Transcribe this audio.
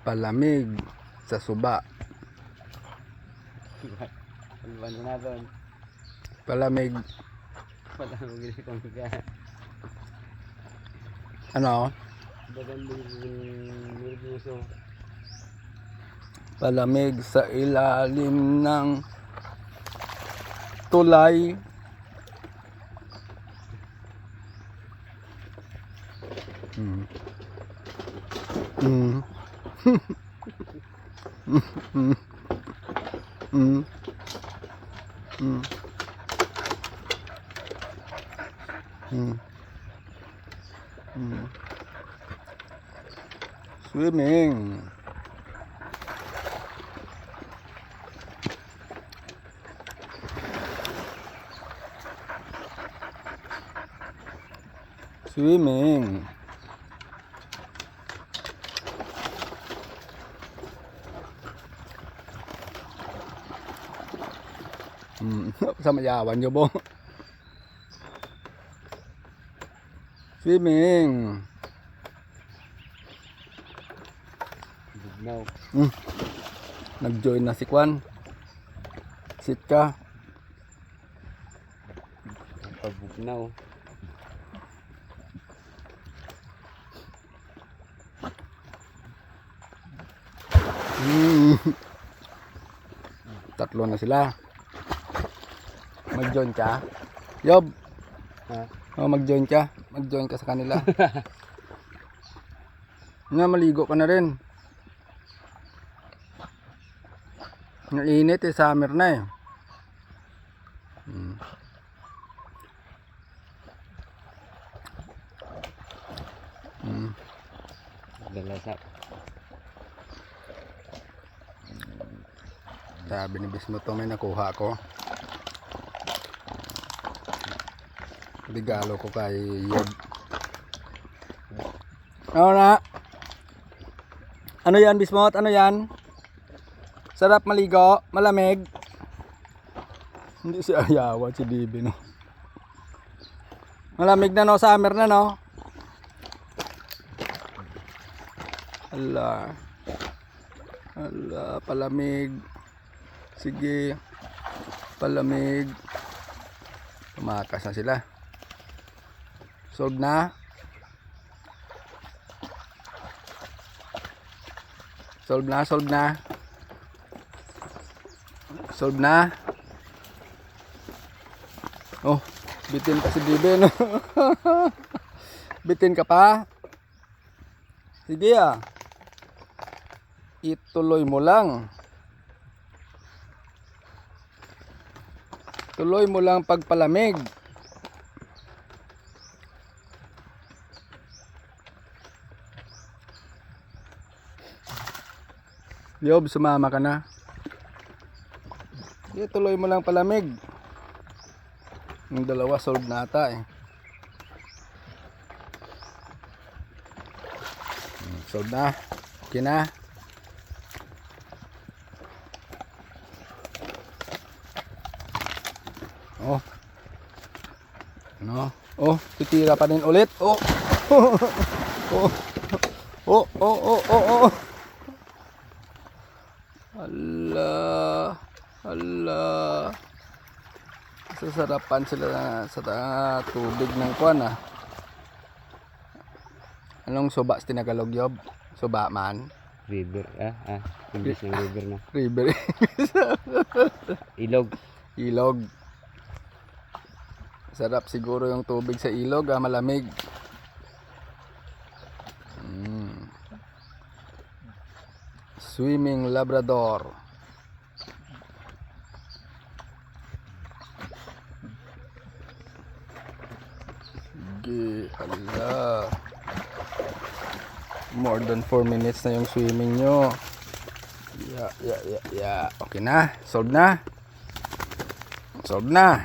Palamig sa suba. Ano na doon? Palamig. Palamig kung ka. Ano? Dagan nervyoso. Palamig sa ilalim ng tulay. Mm. Mm. Mm. Mm. Mm. Mm. Mm. Swimming. Swimming. Sa mayawan nyo po. Swimming. Bugnaw. Nag-join na si Kwan. Sitka. Pabugnaw. Tatlo na sila. Mag-join ka. Yob. Ha? Oh, mag-join ka. Mag-join ka sa kanila. Nga, maligo ka na rin. Nainit eh, summer na eh. Dalasak. Sabi ni Bismuto may nakuha ko. Regalo ko kay Yob. Ano na? Ano yan, Bismut? Ano yan? Sarap maligo? Malamig? Hindi si Ayawa, si Bibi, no? Malamig na, no? Summer na, no? Ala. Ala, palamig. Sige. Palamig. Tumakas na sila. Solve na? Solve na, solve na. Solve na. Oh, bitin pa si Bibi, no? Bitin ka pa? Sige ah. Ituloy mo lang. Tuloy mo lang pagpalamig. Yob, sumama ka na. Tuloy mo lang palamig. Yung dalawa solve na ata eh. Solve na. Okay na. Oh. Ano? Oh, titira pa din ulit. Oh. Oh. Oh, oh, oh, oh, oh. Allah. Allah. Sasarapan sila sa tubig ng kuwan ah. Anong suba sa Tinagalog, Yob? Suba man? River. Imbis ng river na. River. Ilog. Ilog. Sarap siguro yung tubig sa ilog, malamig. Swimming Labrador. Sige, hala. More than 4 minutes na yung swimming nyo. Yeah. Okay na. Solve na. Solve na.